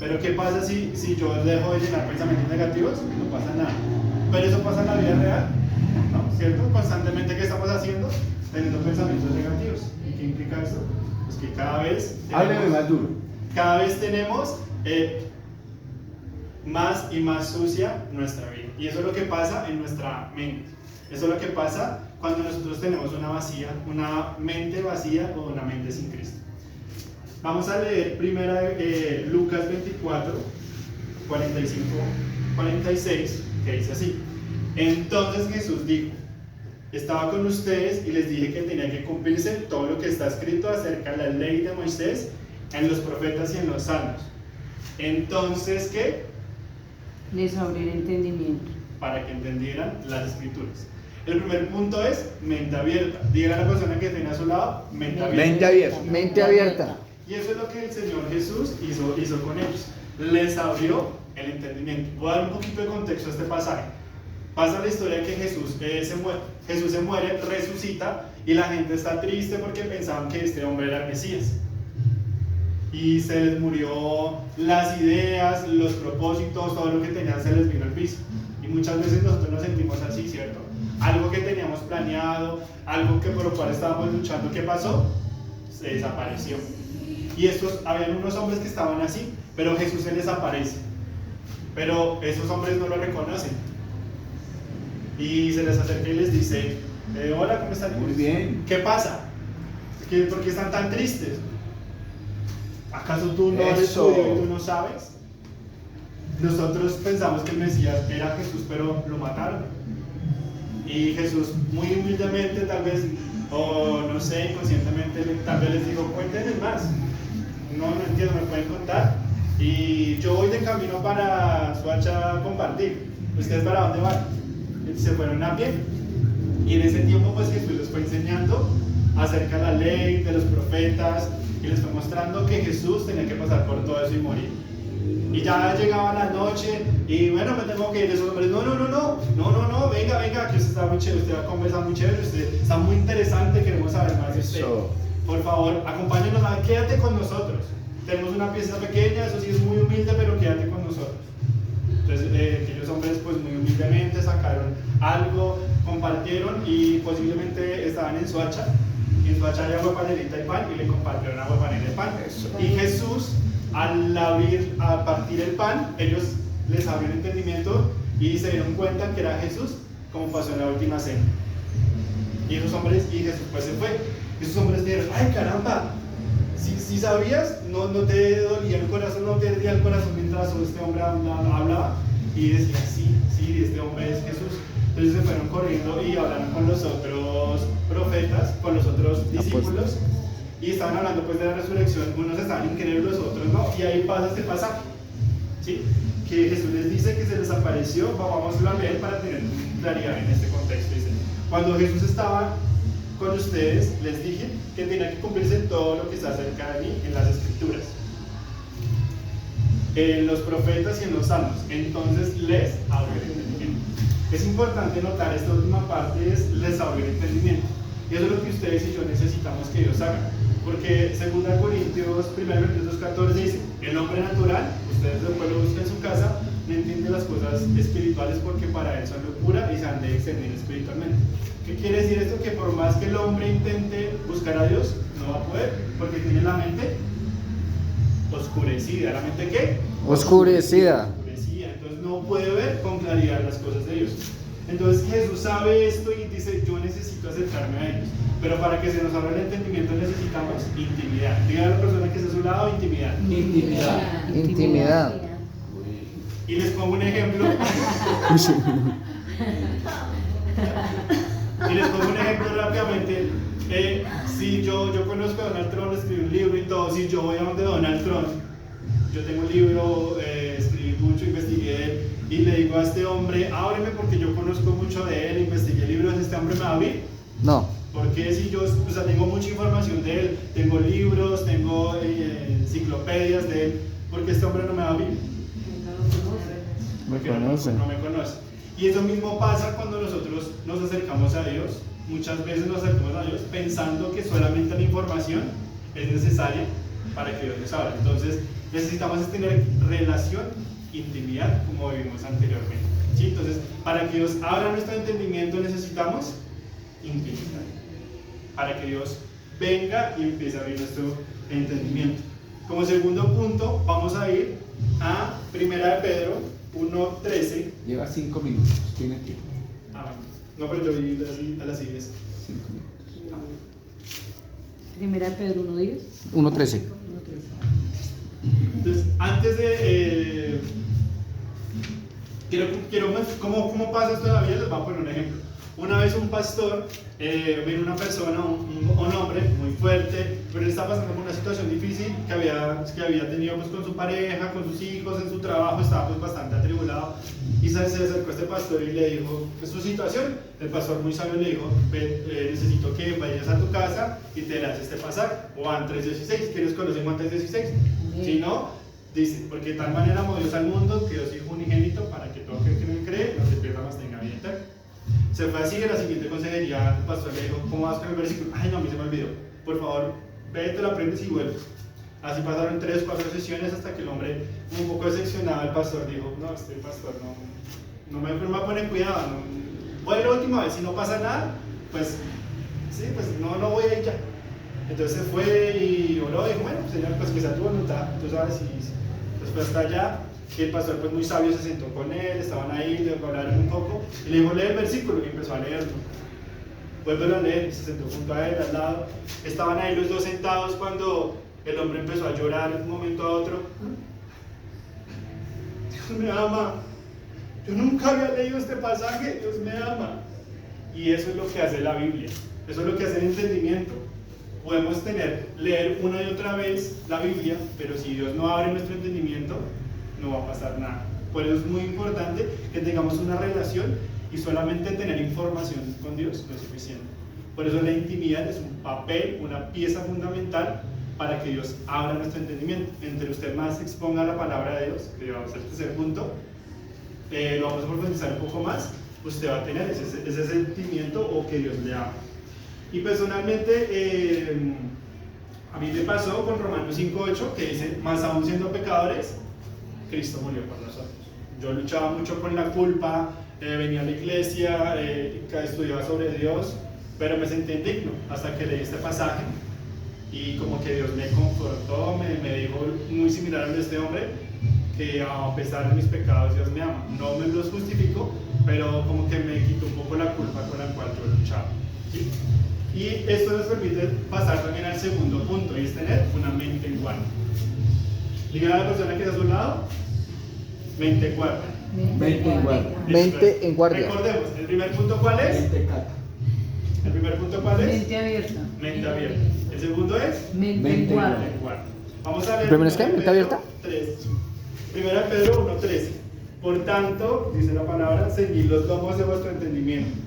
Pero ¿qué pasa si yo dejo de llenar pensamientos negativos? No pasa nada. Pero eso pasa en la vida real, ¿no? ¿Cierto? Constantemente, ¿qué estamos haciendo? Teniendo pensamientos negativos. ¿Y qué implica eso? Pues que cada vez Hábleme más duro. cada vez tenemos más y más sucia nuestra vida. Y eso es lo que pasa en nuestra mente. Eso es lo que pasa cuando nosotros tenemos una mente vacía o una mente sin Cristo. Vamos a leer primero Lucas 24, 45, 46, que dice así. Entonces Jesús dijo: estaba con ustedes y les dije que tenía que cumplirse todo lo que está escrito acerca de la ley de Moisés, en los profetas y en los salmos. Entonces, ¿qué? Les abrí el entendimiento. Para que entendieran las escrituras. El primer punto es mente abierta. Diga a la persona que tiene a su lado, mente abierta. Mente abierta. Mente abierta. Y eso es lo que el Señor Jesús hizo con ellos. Les abrió el entendimiento. Voy a dar un poquito de contexto a este pasaje. Pasa la historia que Jesús se muere, resucita, y la gente está triste porque pensaban que este hombre era el Mesías. Y se les murió las ideas, los propósitos, todo lo que tenían se les vino al piso. Y muchas veces nosotros nos sentimos así, ¿cierto? Algo que teníamos planeado, algo que por lo cual estábamos luchando, ¿qué pasó? Se desapareció. Y habían unos hombres que estaban así, pero Jesús se les aparece. Pero esos hombres no lo reconocen. Y se les acerca y les dice: hola, ¿cómo están? Muy bien. ¿Qué pasa? ¿Por qué están tan tristes? ¿Acaso tú no eres judío y tú no sabes? Nosotros pensamos que el Mesías era Jesús, pero lo mataron. Y Jesús, muy humildemente, tal vez, o no sé, inconscientemente, tal vez les dijo: cuéntenme más. No entiendo, me pueden contar. Y yo voy de camino para Suacha a compartir. ¿Ustedes para dónde van? Se fueron a pie. Y en ese tiempo, pues Jesús les fue enseñando acerca de la ley, de los profetas, y les fue mostrando que Jesús tenía que pasar por todo eso y morir. Y ya llegaba la noche y bueno, me tengo que ir. Esos hombres: no, venga, que usted está muy chévere, usted va a conversar muy chévere, usted está muy interesante, queremos saber más de usted. Por favor, acompáñenos, quédate con nosotros. Tenemos una pieza pequeña, eso sí es muy humilde, pero quédate con nosotros. Entonces, aquellos hombres, pues muy humildemente sacaron algo, compartieron, y posiblemente estaban en Suacha. Y en Suacha hay agua panelita y pan, y le compartieron agua panela y pan. Y Jesús, al partir el pan, ellos les abrió el entendimiento y se dieron cuenta que era Jesús, como pasó en la última cena. Y esos hombres, y Jesús pues se fue. Y esos hombres dijeron: ay, caramba, si sabías, no te dolía el corazón, no te ardía el corazón mientras este hombre hablaba. Y decía: sí, este hombre es Jesús. Entonces se fueron corriendo y hablaron con los otros profetas, con los otros discípulos, y estaban hablando pues de la resurrección. Unos estaban incrédulos, otros no. Y ahí pasa este pasaje, ¿sí? Que Jesús les dice que se les apareció. Vamos a leer para tener claridad en este contexto. Dice: cuando Jesús estaba con ustedes, les dije que tenía que cumplirse todo lo que está acerca de mí en las escrituras, en los profetas y en los salmos. Entonces les abrió el entendimiento. Es importante notar esta última parte, es les abrió el entendimiento. Y eso es lo que ustedes y yo necesitamos que Dios haga. Porque 2 Corintios 1:14 dice: el hombre natural, ustedes después lo buscan en su casa, no entiende las cosas espirituales porque para él son locura y se han de extender espiritualmente. ¿Qué quiere decir esto? Que por más que el hombre intente buscar a Dios, no va a poder, porque tiene la mente oscurecida. ¿La mente qué? Oscurecida. Entonces no puede ver con claridad las cosas de Dios. Entonces Jesús sabe esto y dice: yo necesito acercarme a ellos. Pero para que se nos abra el entendimiento necesitamos intimidad. Diga a la persona que está a su lado: intimidad. Intimidad. Y les pongo un ejemplo. Rápidamente. Si yo conozco a Donald Trump, escribí un libro y todo. Si yo voy a donde Donald Trump, yo tengo un libro, escribí mucho, investigué de él, y le digo a este hombre: ábreme porque yo conozco mucho de él, investigué libros, ¿este hombre me va a abrir? No. Porque si yo tengo mucha información de él, tengo libros, tengo enciclopedias de él, porque este hombre no me va a abrir? Porque no me conoce. Y eso mismo pasa cuando nosotros nos acercamos a Dios. Muchas veces nos acercamos a Dios pensando que solamente la información es necesaria, para que Dios les hable. Entonces, necesitamos tener relación, intimidad, como vimos anteriormente. ¿Sí? Entonces, para que Dios abra nuestro entendimiento necesitamos intimidad. Para que Dios venga y empiece a abrir nuestro entendimiento. Como segundo punto, vamos a ir a 1 de Pedro 1:13. Lleva 5 minutos, tiene tiempo. No, pero yo vi a las 10. 5 minutos. Primera de Pedro 1:10. 1:13. Entonces, antes de... ¿Cómo pasa esto en la vida? Les voy a poner un ejemplo. Una vez un pastor vino una persona, un hombre muy fuerte, pero él estaba pasando por una situación difícil que había tenido pues, con su pareja, con sus hijos, en su trabajo, estaba pues, bastante atribulado. Y se acercó a este pastor y le dijo, ¿qué es su situación? El pastor muy sabio le dijo, necesito que vayas a tu casa y te leas este pasaje, Juan 3:16. ¿Quiénes conocen Juan 3:16? Si no, dice, porque de tal manera amó Dios al mundo que Dios dijo unigénito para que todo aquel que no cree no se pierda, mas tenga vida eterna. Se fue así, en la siguiente consejería el pastor le dijo, ¿cómo vas con el versículo? Ay, no, a mí se me olvidó. Por favor, vete, te lo aprendes y vuelves. Así pasaron 3 o 4 sesiones hasta que el hombre, un poco decepcionado, el pastor dijo, no, este pastor no me va a poner cuidado, voy a ir la última vez, si no pasa nada, pues, sí, pues no voy a ir ya. Entonces se fue y oró y dijo, bueno, Señor, pues que sea tu voluntad, tú sabes, y después hasta allá. Y el pastor, pues muy sabio, se sentó con él, estaban ahí, le hablaron un poco, y le dijo, lee el versículo, y empezó a leerlo. Vuelve a leer, y se sentó junto a él, al lado. Estaban ahí los dos sentados cuando el hombre empezó a llorar de un momento a otro. Dios me ama. Yo nunca había leído este pasaje, Dios me ama. Y eso es lo que hace la Biblia, eso es lo que hace el entendimiento. Podemos leer una y otra vez la Biblia, pero si Dios no abre nuestro entendimiento, no va a pasar nada. Por eso es muy importante que tengamos una relación y solamente tener información con Dios no es suficiente. Por eso la intimidad es un papel, una pieza fundamental para que Dios abra nuestro entendimiento. Entre usted más exponga la palabra de Dios, que vamos a hacer el tercer punto, lo vamos a profundizar un poco más, usted va a tener ese sentimiento o que Dios le ama. Y personalmente, a mí me pasó con Romanos 5:8, que dice, más aún siendo pecadores, Cristo murió por nosotros. Yo luchaba mucho con la culpa, venía a la iglesia, estudiaba sobre Dios, pero me sentí indigno hasta que leí este pasaje y como que Dios me confortó, me dijo muy similar al de este hombre, que a pesar de mis pecados Dios me ama. No me los justifico, pero como que me quitó un poco la culpa con la cual yo luchaba. ¿Sí? Y esto nos permite pasar también al segundo punto, y es tener una mente en guardia. Diga a la persona que está a su lado, mente en guardia. Mente en guardia. Mente en guardia. Recordemos, ¿el primer punto cuál es? ¿El primer punto cuál es? Mente abierta. Mente abierta. ¿El segundo es? Mente en guardia. Vamos a leer. ¿El primero es qué? ¿Mente abierta? 3. Primera de Pedro 1:13. Por tanto, dice la palabra, ceñid los lomos de vuestro entendimiento.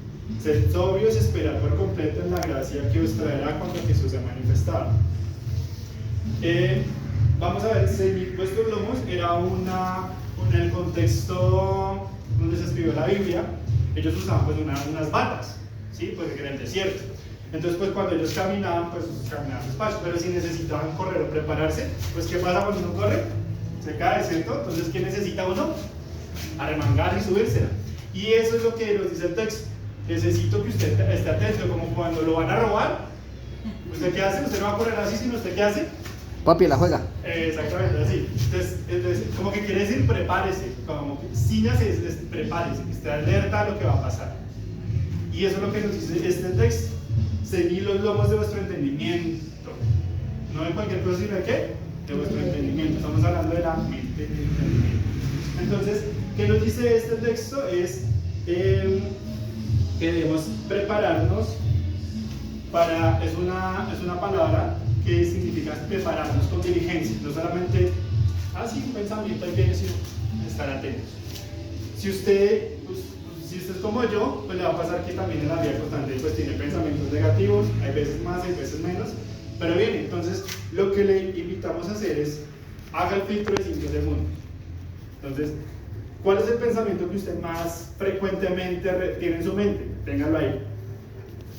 Sed sobrios y esperad por completo en la gracia que os traerá cuando Jesús se manifestado. Vamos a ver, ceñid vuestros lomos era en el contexto donde se escribió la Biblia, ellos usaban pues unas batas, ¿sí? Pues en el desierto. Entonces pues cuando ellos caminaban, pues caminaban despacio, pero si necesitaban correr o prepararse, pues ¿qué pasa cuando uno corre? Se cae, ¿cierto? Entonces ¿qué necesita uno? Arremangar y subírsela. Y eso es lo que nos dice el texto. Necesito que usted esté atento, como cuando lo van a robar. ¿Usted qué hace? Usted no va a correr así, sino ¿usted qué hace? Papi, la juega. Exactamente, así. Entonces, como que quiere decir prepárese, como que ciñase, prepárese, esté alerta a lo que va a pasar. Y eso es lo que nos dice este texto. Ceñid los lomos de vuestro entendimiento. No de cualquier cosa, sino de qué? De vuestro entendimiento. Estamos hablando de la mente del entendimiento. Entonces, ¿qué nos dice este texto? Es que debemos prepararnos para, es una palabra que significa prepararnos con diligencia, no solamente, un pensamiento ahí viene, sino estar atentos. Si usted es como yo, pues le va a pasar que también en la vida constante pues tiene pensamientos negativos, hay veces más, hay veces menos, pero bien, entonces lo que le invitamos a hacer es, haga el filtro de 5 segundos. Entonces, ¿cuál es el pensamiento que usted más frecuentemente tiene en su mente? Téngalo ahí.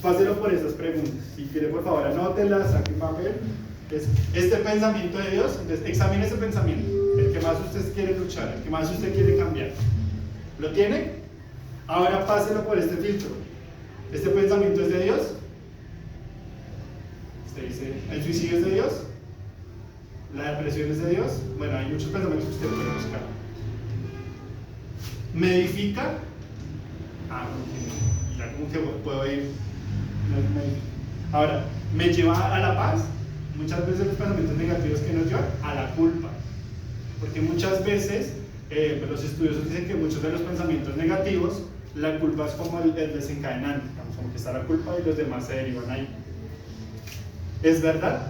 Páselo por estas preguntas. Si quiere, por favor, anótelas, saque un papel Es este pensamiento de Dios. Entonces, examine ese pensamiento, el que más usted quiere luchar, el que más usted quiere cambiar. ¿Lo tiene? Ahora páselo por este filtro. ¿Este pensamiento es de Dios? Usted dice, ¿el suicidio es de Dios? ¿La depresión es de Dios? Bueno, hay muchos pensamientos que usted puede buscar. ¿Me edifica? Ya como que puedo ir. Ahora, ¿me lleva a la paz? Muchas veces los pensamientos negativos que nos llevan a la culpa. Porque muchas veces pues los estudiosos dicen que muchos de los pensamientos negativos, la culpa es como el desencadenante, como que está la culpa y los demás se derivan ahí. ¿Es verdad?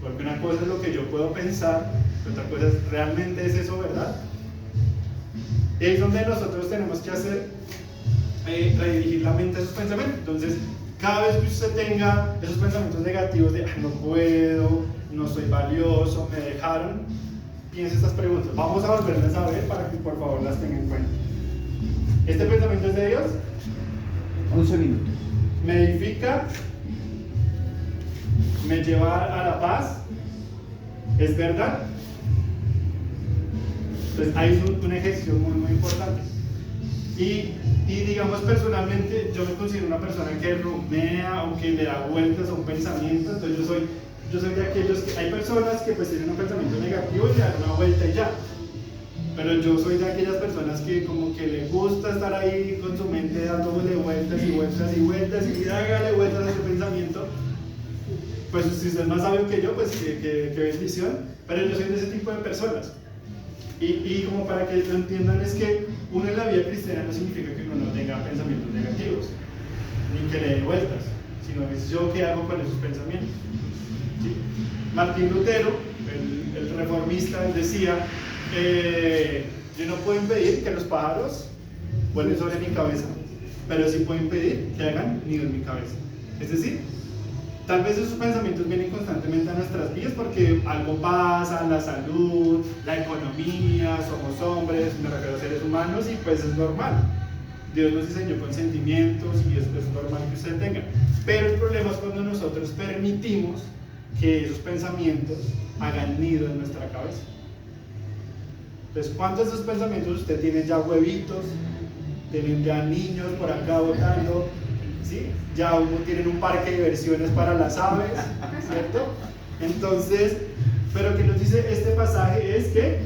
Porque una cosa es lo que yo puedo pensar, otra cosa es, ¿realmente es eso verdad? Y ahí es donde nosotros tenemos que hacer, redirigir la mente a esos pensamientos. Entonces, cada vez que usted tenga esos pensamientos negativos de no puedo, no soy valioso, me dejaron, piense estas preguntas. Vamos a volverlas a ver para que por favor las tengan en cuenta. ¿Este pensamiento es de Dios? 11 minutos. ¿Me edifica? ¿Me lleva a la paz? ¿Es verdad? Entonces ahí es un ejercicio muy importante. Y digamos personalmente, yo me considero una persona que rumea o que le da vueltas a un pensamiento. Entonces yo soy de aquellos que, hay personas que pues tienen un pensamiento negativo y le dan una vuelta y ya. Pero yo soy de aquellas personas que como que le gusta estar ahí con su mente dándole vueltas y vueltas y vueltas y hágale vueltas a su pensamiento. Pues si usted es más sabio que yo, pues qué bendición. Pero yo soy de ese tipo de personas. Y como para que lo entiendan, es que uno en la vida cristiana no significa que uno no tenga pensamientos negativos, ni que le dé vueltas, sino es yo qué hago con esos pensamientos. ¿Sí? Martín Lutero, el reformista, él decía, yo no puedo impedir que los pájaros vuelen sobre mi cabeza, pero sí puedo impedir que hagan nido en mi cabeza. Es decir, tal vez esos pensamientos vienen constantemente a nuestras vidas porque algo pasa, la salud, la economía, somos hombres, me refiero a seres humanos y pues es normal. Dios nos diseñó con sentimientos y es normal que usted tenga. Pero el problema es cuando nosotros permitimos que esos pensamientos hagan nido en nuestra cabeza. Entonces, ¿cuántos de esos pensamientos usted tiene ya huevitos? Tienen ya niños por acá botando, ¿sí? Ya uno tiene un parque de diversiones para las aves, ¿cierto? Entonces, pero que nos dice este pasaje es que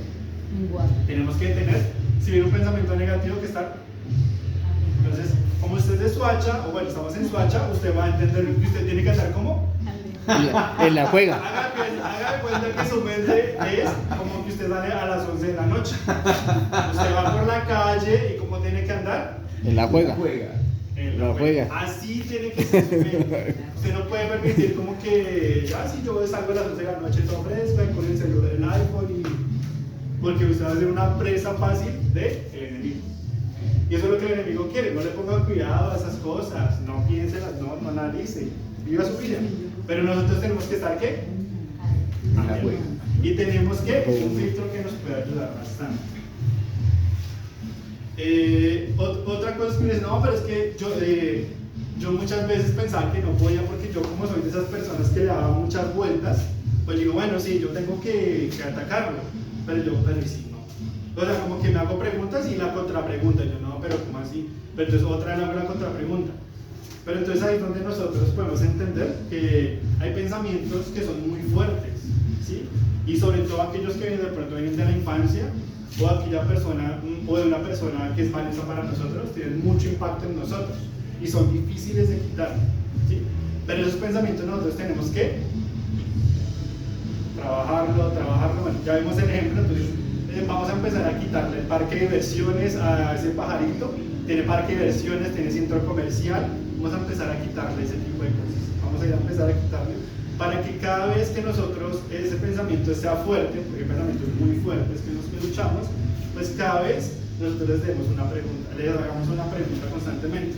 tenemos que tener, si viene un pensamiento negativo, que está. Entonces, como usted es de Soacha, o bueno, estamos en Soacha, usted va a entender que usted tiene que hacer como En la juega. Haga cuenta que su mente es como que usted sale a las 11 de la noche. Usted va por la calle y ¿cómo tiene que andar? En la juega. La juega. Así tiene que ser su mente. Usted no puede permitir como que, si yo salgo a las 11 de la noche todo fresco y con el celular del iPhone porque usted va a ser una presa fácil del enemigo. Y eso es lo que el enemigo quiere. No le ponga cuidado a esas cosas, no piénselas, no analice, viva su vida. Pero nosotros tenemos que estar, ¿qué? Y tenemos que un filtro que nos puede ayudar bastante. Otra cosa es que me dicen, no, pero es que yo muchas veces pensaba que no podía porque yo como soy de esas personas que le daban muchas vueltas, pues digo, bueno, sí, yo tengo que atacarlo, pero sí, no. O sea, como que me hago preguntas y la contrapregunta, yo no, pero ¿cómo así? Pero entonces otra vez hago la contrapregunta. Pero entonces ahí es donde nosotros podemos entender que hay pensamientos que son muy fuertes, ¿sí? Y sobre todo aquellos que de pronto vienen de la infancia o aquella persona o de una persona que es valiosa para nosotros, tienen mucho impacto en nosotros y son difíciles de quitar, ¿sí? Pero esos pensamientos nosotros tenemos que trabajarlo, bueno, ya vimos el ejemplo, entonces vamos a empezar a quitarle el parque de diversiones a ese pajarito. Tiene parque de diversiones, tiene centro comercial, vamos a empezar a quitarle ese tipo de cosas, vamos a ir a empezar a quitarle para que cada vez que nosotros ese pensamiento sea fuerte, porque hay pensamientos muy fuertes que nos luchamos, pues cada vez nosotros les demos una pregunta, les hagamos una pregunta constantemente.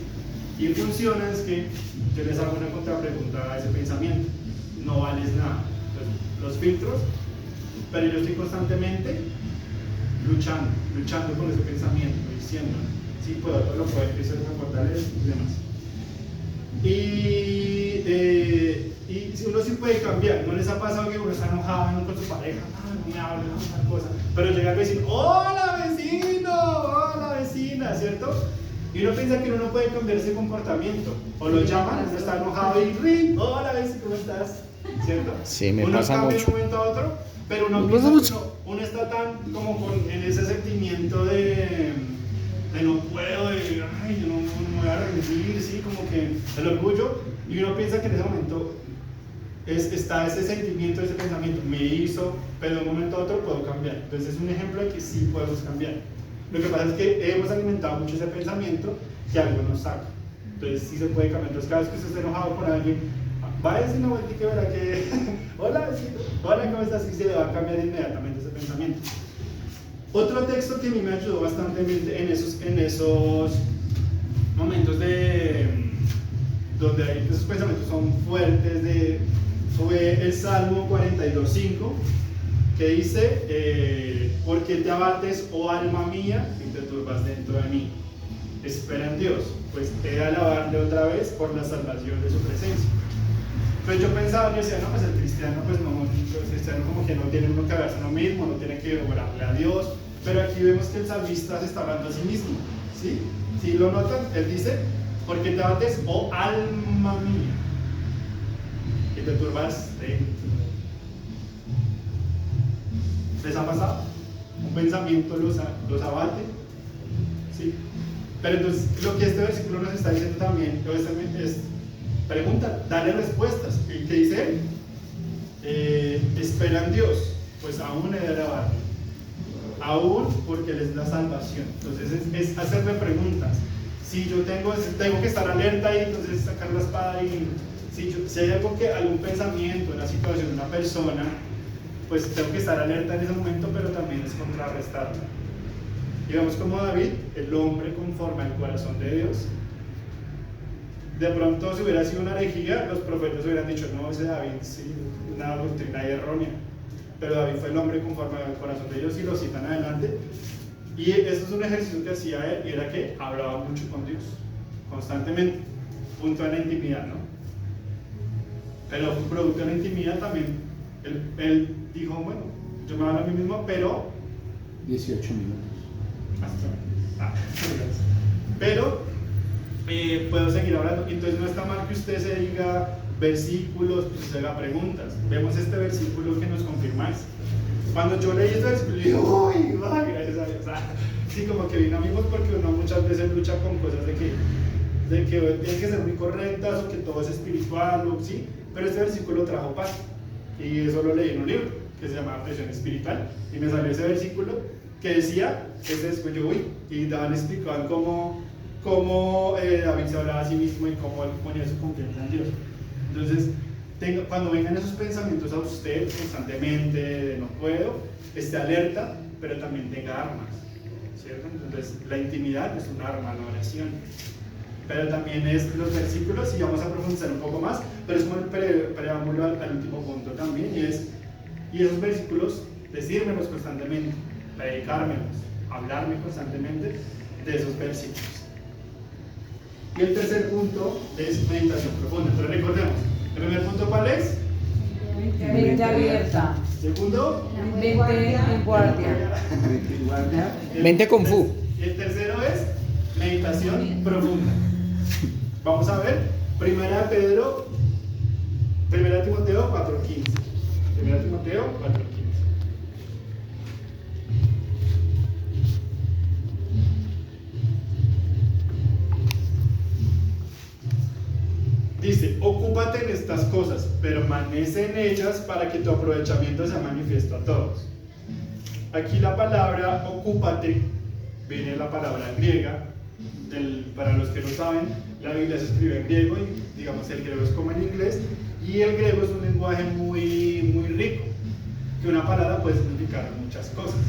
Y funciona es que yo les hago una contrapregunta a ese pensamiento, no vales nada. Entonces, los filtros, pero yo estoy constantemente luchando con ese pensamiento, diciendo, sí puedo, todo lo puedo, eso es una fortaleza y demás. Y y si uno sí puede cambiar, ¿no les ha pasado que uno está enojado con su pareja? No me hablen, no tal cosa. Pero llega el vecino, ¡hola vecino! ¡Hola vecina! ¿Cierto? Y uno piensa que uno no puede cambiar ese comportamiento. O lo llaman, uno está enojado y ¡ring! ¡Hola vecino! ¿Cómo estás? ¿Cierto? Sí, me uno pasa cambia mucho. de un momento a otro, pero uno Me piensa pasa que mucho. uno está tan como en ese sentimiento de no puedo, de ay, yo no me voy a rendir, sí, como que el orgullo, y uno piensa que en ese momento está ese sentimiento, ese pensamiento, me hizo, pero de un momento a otro puedo cambiar. Entonces es un ejemplo de que sí podemos cambiar. Lo que pasa es que hemos alimentado mucho ese pensamiento que algo nos saca. Entonces sí se puede cambiar. Entonces cada vez que usted esté enojado por alguien, va a decir una vuelta que verá que hola vecino, hola, ¿cómo estás? Y se le va a cambiar inmediatamente ese pensamiento. Otro texto que a mí me ayudó bastante en esos momentos donde esos pensamientos son fuertes, fue el Salmo 42:5, que dice, ¿por qué te abates, oh alma mía, y te turbas dentro de mí? Espera en Dios, pues he de alabarle otra vez por la salvación de su presencia. Pues yo pensaba, yo decía, no, pues el cristiano, pues no, el cristiano como que no tiene uno que verse a uno mismo, no tiene que orarle a Dios, pero aquí vemos que el salmista se está hablando a sí mismo, ¿sí? Si lo notan, él dice, ¿por qué te abates, oh alma mía? Y te turbas dentro. ¿Les ha pasado? Un pensamiento los abate, ¿sí? Pero entonces, lo que este versículo nos está diciendo también es pregunta, dale respuestas. ¿Y qué dice él? Espera en Dios, pues aún he de alabarle, aún porque Él es la salvación. Entonces es hacerme preguntas. Si yo tengo que estar alerta y entonces sacar la espada y si hay algún pensamiento, una situación, una persona, pues tengo que estar alerta en ese momento, pero también es contrarrestarla. Y vemos como David, el hombre conforme al corazón de Dios. De pronto, si hubiera sido una herejía, los profetas hubieran dicho, no, ese David, sí, una doctrina errónea. Pero David fue el hombre conforme al corazón de Dios y lo citan adelante. Y eso es un ejercicio que hacía él, y era que hablaba mucho con Dios, constantemente, junto a la intimidad, ¿no? Pero producto de la intimidad también, él dijo, bueno, yo me hablo a mí mismo, pero 18 minutos. Pero puedo seguir hablando. Entonces no está mal que usted se diga versículos, que se haga preguntas. Vemos este versículo que nos confirma eso. Cuando yo leí este versículo, dije, uy, gracias a Dios. O sea, sí, como que vino amigos, porque uno muchas veces lucha con cosas de que tienen que ser muy correctas o que todo es espiritual, ¿sí? Pero este versículo trajo paz. Y eso lo leí en un libro que se llama Presión Espiritual. Y me salió ese versículo que decía, después yo y explicaban cómo David se hablaba a sí mismo y cómo él ponía su confianza en Dios. Entonces, cuando vengan esos pensamientos a usted constantemente de no puedo, esté alerta, pero también tenga armas, ¿cierto? Entonces, la intimidad es un arma, la oración. Pero también es los versículos, y vamos a profundizar un poco más, pero es como el preámbulo al último punto también, y esos versículos, decírmelos constantemente, predicármelos, hablarme constantemente de esos versículos. Y el tercer punto es meditación profunda. Entonces recordemos, el primer punto, ¿cuál es? Mente abierta. Segundo, Mente en guardia. Mente con fu. Y el tercero es meditación profunda. Vamos a ver, Primera Timoteo 4:15. Primera Timoteo 4:15. Dice, ocúpate en estas cosas, permanece en ellas para que tu aprovechamiento sea manifiesto a todos. Aquí la palabra ocúpate viene de la palabra griega. Para los que no saben, la Biblia se escribe en griego y digamos el griego es como en inglés, y el griego es un lenguaje muy, muy rico, que una palabra puede significar muchas cosas,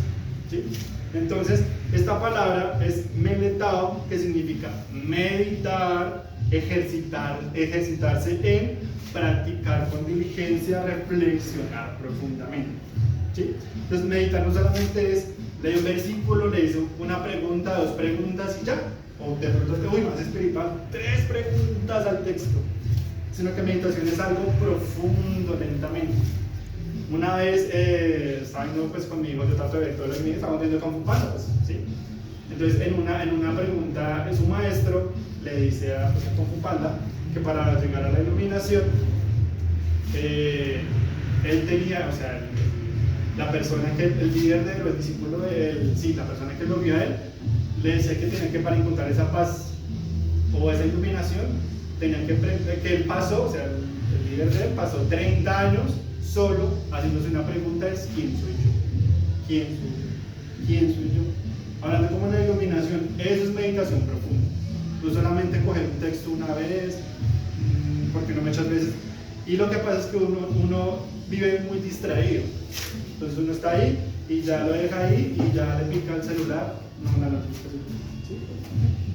¿sí? Entonces, esta palabra es meletao, que significa meditar, ejercitarse en practicar con diligencia, reflexionar profundamente, ¿sí? Entonces, meditar no solamente es leer un versículo, le hizo una pregunta, dos preguntas y ya. O de pronto más espiritual, 3 preguntas al texto. sino que meditación es algo profundo, lentamente. Una vez, estaba viendo pues, con mi hijo, yo trato de ver todos los días, estábamos viendo Kung Fu Panda, pues, ¿sí? Entonces, en una pregunta, su maestro le dice a Kung Fu Panda que para llegar a la iluminación, él tenía, o sea, la persona que, el líder de los discípulos de él, sí, la persona que lo vio a él, le decía que tenía que para encontrar esa paz o esa iluminación, tenía que él pasó, o sea, el líder de él pasó 30 años solo haciéndose una pregunta: es ¿quién soy yo? ¿Quién soy yo? ¿Quién soy yo? Hablando como de iluminación, eso es meditación profunda. No solamente coger un texto una vez, porque no muchas veces. Y lo que pasa es que uno vive muy distraído. Entonces uno está ahí y ya lo deja ahí y ya le pica el celular, no la notificación.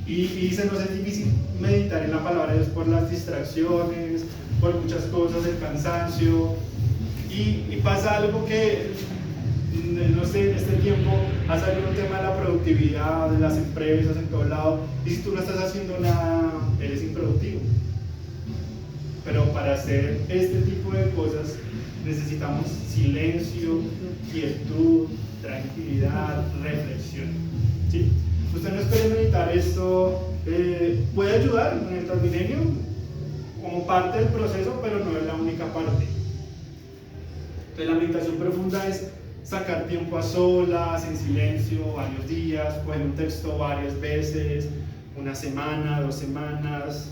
¿Sí? Y se nos es difícil meditar en la palabra de Dios por las distracciones, por muchas cosas, el cansancio. Y pasa algo que, no sé, en este tiempo ha salido un tema de la productividad, de las empresas en todo lado, y si tú no estás haciendo nada, eres improductivo. Pero para hacer este tipo de cosas necesitamos silencio, quietud, tranquilidad, reflexión. ¿Sí? Usted no espere meditar esto, puede ayudar en el Transmilenio como parte del proceso, pero no es la única parte. Entonces, la meditación profunda es sacar tiempo a solas, en silencio, varios días, coger un texto varias veces, una semana, 2 semanas.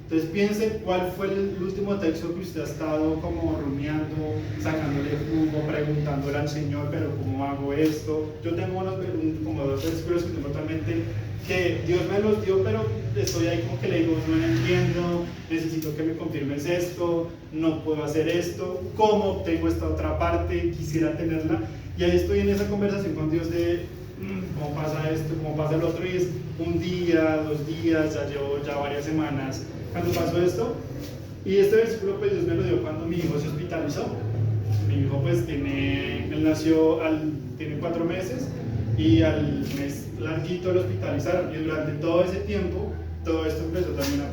Entonces piense cuál fue el último texto que usted ha estado como rumiando, sacándole jugo, preguntándole al Señor, pero ¿cómo hago esto? Yo tengo como 2 versículos que tengo totalmente que Dios me los dio, pero estoy ahí como que le digo, no entiendo, necesito que me confirmes esto, no puedo hacer esto, ¿cómo obtengo esta otra parte? Quisiera tenerla. Y ahí estoy en esa conversación con Dios de cómo pasa esto, cómo pasa el otro, y es un día, 2 días, ya llevo ya varias semanas cuando pasó esto. Y este versículo pues Dios me lo dio cuando mi hijo se hospitalizó. Mi hijo pues él nació, tiene 4 meses, y al mes larguito lo hospitalizaron, y durante todo ese tiempo todo esto empezó también a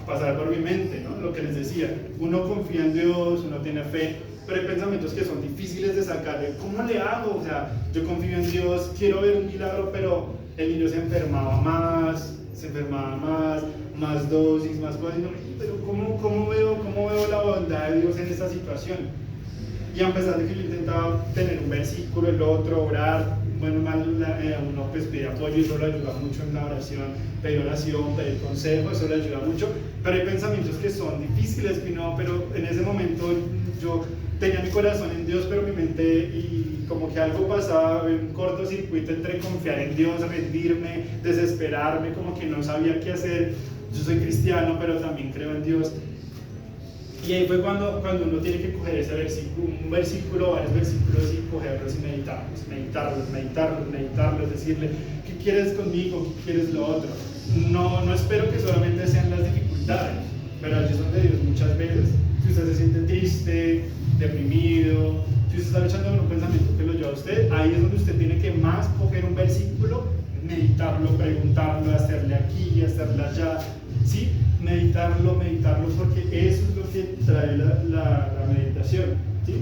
pasar por mi mente, ¿no? Lo que les decía, uno confía en Dios, uno tiene fe, pero hay pensamientos que son difíciles de sacar. ¿Cómo le hago? O sea, yo confío en Dios, quiero ver un milagro, pero el niño se enfermaba más, más dosis, más cosas, pero ¿cómo veo la bondad de Dios en esta situación? Y a pesar de que yo intentaba tener un versículo, el otro, orar, bueno, uno pues pide apoyo y eso le ayuda mucho en la oración, pedir oración, pedir consejo, eso le ayuda mucho, pero hay pensamientos que son difíciles, pero en ese momento yo tenía mi corazón en Dios, pero mi mente, y como que algo pasaba, un cortocircuito entre confiar en Dios, rendirme, desesperarme, como que no sabía qué hacer. Yo soy cristiano, pero también creo en Dios. Y ahí fue cuando uno tiene que coger ese versículo, un versículo, varios versículos, y cogerlos y meditarlos, decirle, ¿qué quieres conmigo? ¿Qué quieres lo otro? No espero que solamente sean las dificultades, pero allí es donde Dios muchas veces, si usted se siente triste, deprimido, si usted está luchando con un pensamiento que lo lleva a usted, ahí es donde usted tiene que más coger un versículo, meditarlo, preguntarlo, hacerle aquí, hacerle allá, ¿sí? Meditarlo, porque eso es lo que trae la meditación, ¿sí?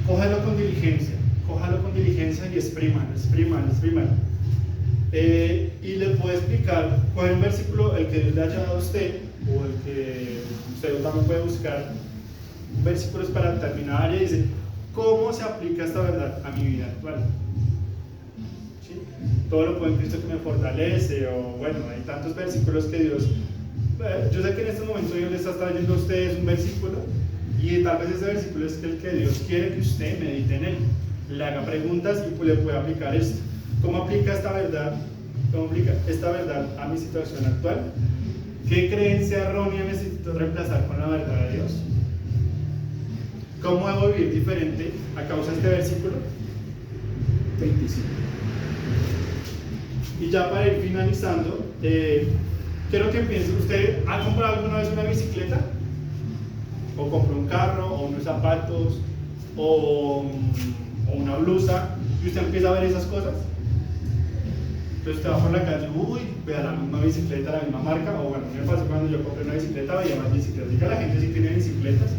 Cójalo con diligencia y exprímalo. Y le puedo explicar, coger un versículo, el que Dios le haya dado a usted, o el que usted también puede buscar, versículos para terminar área, y dice, ¿cómo se aplica esta verdad a mi vida actual? ¿Sí? Todo lo puedo en Cristo que me fortalece, o bueno, hay tantos versículos que Dios, yo sé que en este momento Dios le está trayendo a ustedes un versículo, y tal vez ese versículo es el que Dios quiere que usted medite en él, le haga preguntas y pues le pueda aplicar esto. ¿Cómo aplica esta verdad? ¿Cómo aplica esta verdad a mi situación actual? ¿Qué creencia errónea necesito reemplazar con la verdad de Dios? ¿Cómo debo vivir diferente a causa de este versículo? 25. Y ya para ir finalizando, quiero que piense, ¿usted ha comprado alguna vez una bicicleta? ¿O compró un carro, o unos zapatos, o una blusa, y usted empieza a ver esas cosas? Entonces usted va por la calle, uy, vea la misma bicicleta, la misma marca, o bueno, me pasó cuando yo compré una bicicleta, veía más bicicletas, y que la gente sí tiene bicicletas.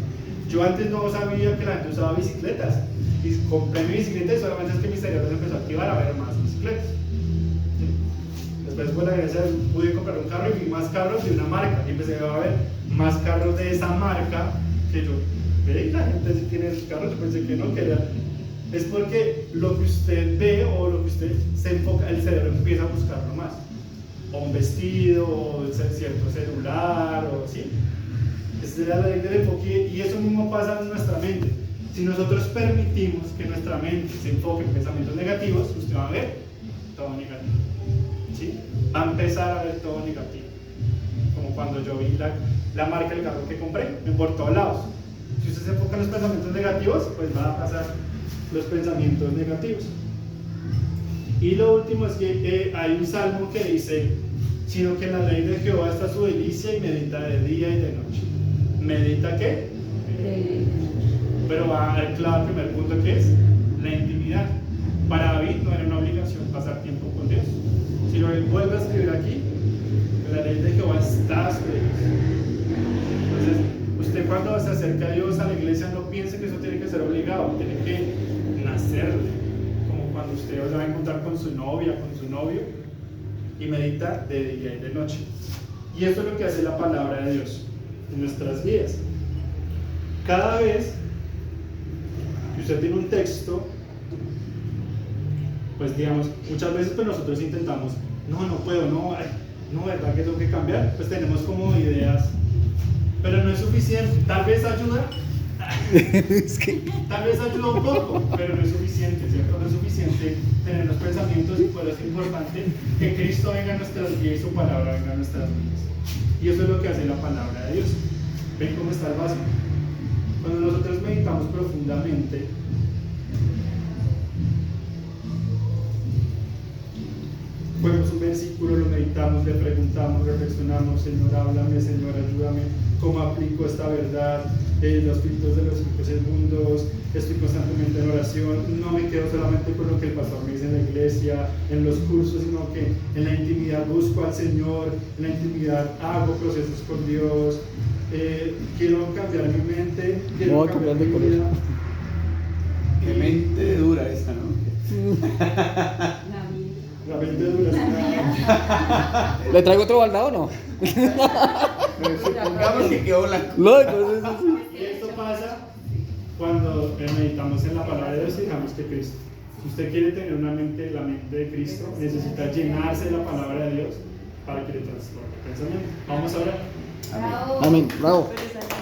Yo antes no sabía que la gente usaba bicicletas, y compré mi bicicleta y solamente es que mi cerebro se empezó a activar a ver más bicicletas. ¿Sí? Después, por la gracia, pude comprar un carro y vi más carros de una marca, y empecé a ver más carros de esa marca que yo, ve, la gente sí tiene esos carros, yo pensé que no, que era. Es porque lo que usted ve o lo que usted se enfoca, el cerebro empieza a buscarlo más. O un vestido, o cierto celular, o sí. Esa es la ley del enfoque y eso mismo pasa en nuestra mente. Si nosotros permitimos que nuestra mente se enfoque en pensamientos negativos, usted va a ver todo negativo. ¿Sí? Va a empezar a ver todo negativo. Como cuando yo vi la marca del carro que compré, por todos lados. Si usted se enfoca en los pensamientos negativos, pues va a pasar los pensamientos negativos. Y lo último es que hay un salmo que dice, sino que en la ley de Jehová está su delicia y medita de día y de noche. ¿Medita qué? Pero va al claro primer punto que es la intimidad. Para David no era una obligación pasar tiempo con Dios. Si lo vuelve a escribir aquí, en la ley de Jehová está su delicia. Entonces, usted cuando se acerca a Dios, a la iglesia, no piense que eso tiene que ser obligado, tiene que nacerle, como cuando usted se va a encontrar con su novia, con su novio, y medita de día y de noche. Y esto es lo que hace la palabra de Dios en nuestras vidas. Cada vez que usted tiene un texto, pues digamos, muchas veces pues nosotros intentamos, no puedo, no, ¿verdad que tengo que cambiar? Pues tenemos como ideas, pero no es suficiente. Tal vez ayuda, tal vez ayuda un poco, pero no es suficiente, ¿cierto? No es suficiente tener los pensamientos y por eso es importante que Cristo venga a nuestras vidas y su palabra venga a nuestras vidas. Y eso es lo que hace la palabra de Dios. ¿Ven cómo está el vaso? Cuando nosotros meditamos profundamente, cogemos un versículo, lo meditamos, le preguntamos, reflexionamos, Señor, háblame, Señor, ayúdame, cómo aplico esta verdad, los filtros de los 5 segundos, estoy constantemente en oración, no me quedo solamente con lo que el pastor me dice en la iglesia, en los cursos, sino que en la intimidad busco al Señor, en la intimidad hago procesos con Dios, quiero cambiar mi mente, quiero cambiar mi vida. Qué mente dura esa, ¿no? La mente dura. ¿Le traigo otro baldado o no? Supongamos que quedó blanco. Y esto pasa cuando meditamos en la palabra de Dios y dejamos que Cristo. Si usted quiere tener la mente de Cristo, necesita llenarse de la palabra de Dios para que le transforme el pensamiento. Vamos a orar. Amén. Amén, bravo. Pero esa es la